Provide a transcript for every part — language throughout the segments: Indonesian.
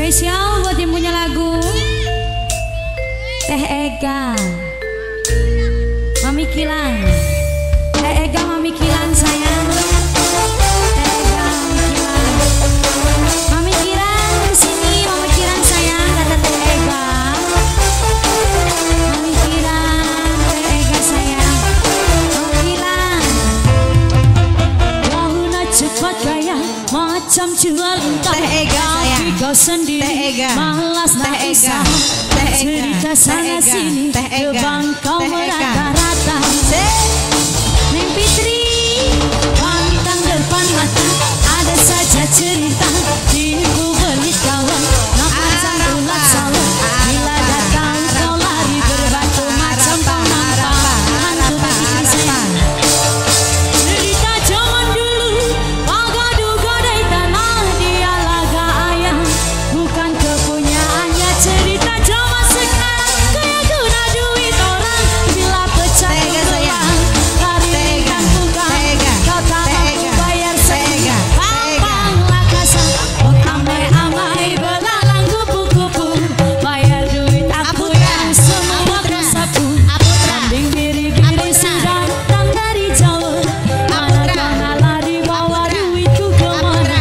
Spesial buat yang punya lagu Teh Ega, Mami Kilan. Teh Ega, Mami Kilan sayang. Teh Ega, Mami Kilan. Mami Kilan kesini, Mami Kilan sayang. Kata Teh Ega. Mami Kilan, Teh Ega sayang. Mami Kilan. Lahuna cepat gaya macam jual entah. Teh Ega sayang. Kau sendiri Teh Ega. malas Teh tak Ega. usah Teh Ega. cerita sana Teh Ega. sini. Teh Ega. Gebang kau Teh Ega. merata-rata. Neng Fitri pantang depan mata, ada saja cerita di belit kawan. Napacang ulat sawan, bila datang kau lari berbatu macam penantang. Hantu Fitri sayang. Cerita zaman dulu, paga-duga dari tanah dia laga ayam, bukan kepunyaannya. Cerita zaman sekarang, kaya guna duit orang, bila pecah Teh Ega sayang. lari Teh Ega. lintang bukan. Teh Ega. Kau tak Teh mampu Ega. bayar Teh sendiri, Ega. gampanglah kasar. Oh amai-amai belalang kupu-kupu, bayar duit aku yang semua bersapu. Kambing biri-biri sudah datang dari Jawa, mana kau lari bawa duitku kemana?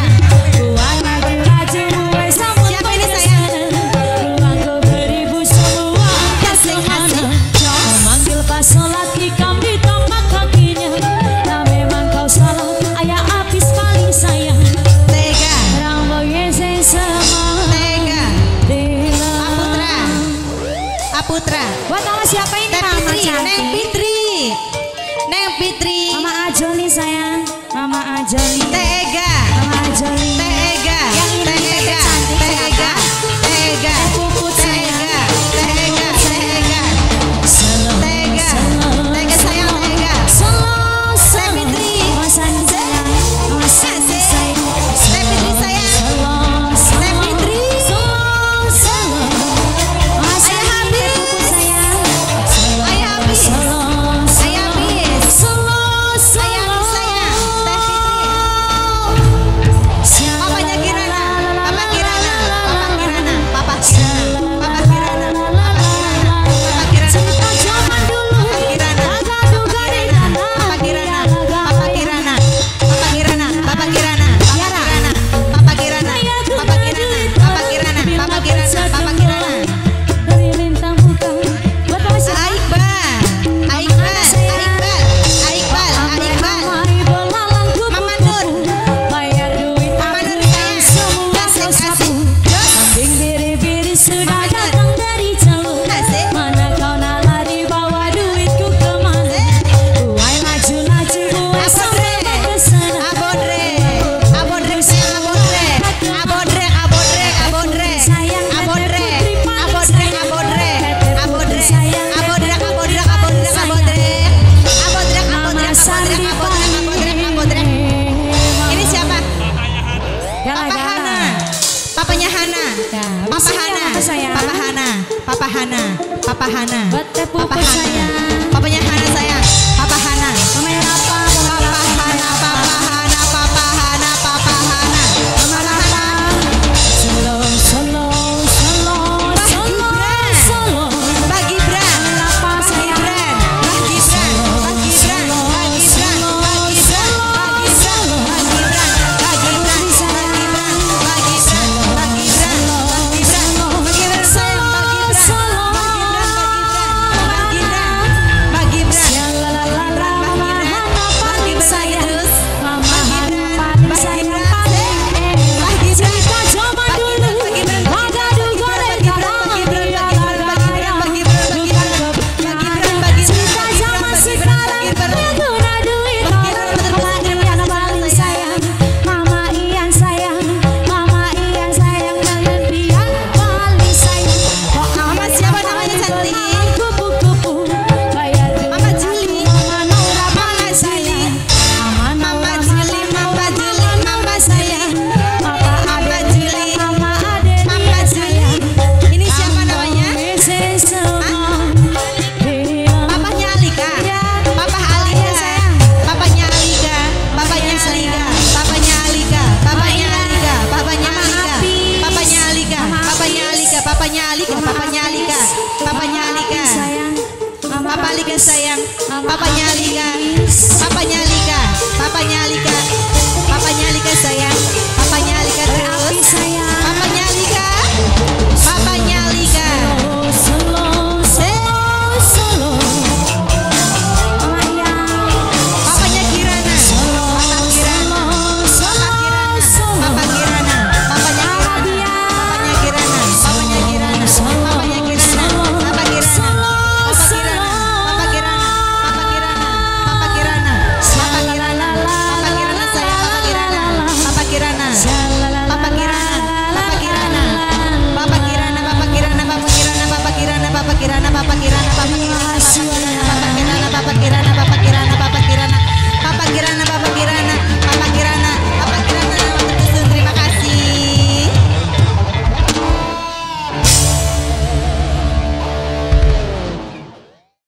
Uang lagi rajin gue sambut Siapa ini sayang? uang ku beribu semua kas kemana? Memanggil pas sholat ikam di tapak kakinya. Nah memang kau salah, ayah Apis paling sayang. Teh Ega. Rambut yese semua Teh Ega. Dila. Aputra. Buat nama siapa ini Teh Mama Fitri. Neng cantik? Fitri. Neng Fitri. Mama Ajoli sayang. Mama Ajoli. Teh Ega. Mama Ajoli. Teh Ega. Yang ini Teh Teh Ega. cantik Teh Ega. Teh Ega. Teh Puput Teh sayang. Ega. Teh Ega. Teh Ega. Selalu, Teh Ega. selalu, Teh Ega sayang. Teh Ega. selalu, Teh Fitri. Mama Sandi sayang. Mama Sandi Asik. sayang. Teh Fitri sayang. Selalu, Teh selalu, Fitri. selalu, selalu. Mama Sandi, Ayah Habis. Teh Puput sayang. Ayah Habis. Selalu, Ayah Habis. selalu, Ayah Habis sayang. Teh Fitri. selalu. Papanya Kirana. Papa Kirana. Papa Kirana. Papa Kirana. Papa Kirana. Papa Kirana. Cerita zaman dulu, Kirana. agak duga di tanah. Papa Kirana. Dia Papa laga Kirana. Papa Kirana. Papa Kirana. Papa Kirana. Papa Kirana. Papa Kirana. Papa Kirana. Papa Kirana. Papa Kirana. dari lintang bukan. Buat apa sih? Aikbal. Aikbal. Aikbal. Aikbal. Aikbal. Amai belalang kupu-kupu, Mama Nur. bayar duit Mama aku Nur yang sayang. semua Asik, kau sapu. asik. Jos. Kambing biri-biri sudah Mama Nur. datang dari jauh. Asik. Mana kau nak lari bawa duitku kemana? Uai laju-laju, uai sampai ke sana. Abodrek. Abodrek sayang. Abodrek. Abodrek. Abodrek. Abodrek. Sayang, Abodrek. Teteh Putri paling Abodrek. sayang. Abodrek. Teteh Putri Abodrek. sayang, Abodrek. Teteh Abodrek. Putri Abodrek. sayang. Abodrek. Abodrek. Mama Abodrek. Sandi Abodrek. Abodrek. paling Abodrek. Ini siapa? Gala, Papa gala. Hana. Papanya Hana. Ya, Papa sini Hana. apa sayang? Papa Hana. Papa Hana. Papa Hana. Buat Teh Papa Puput Hana.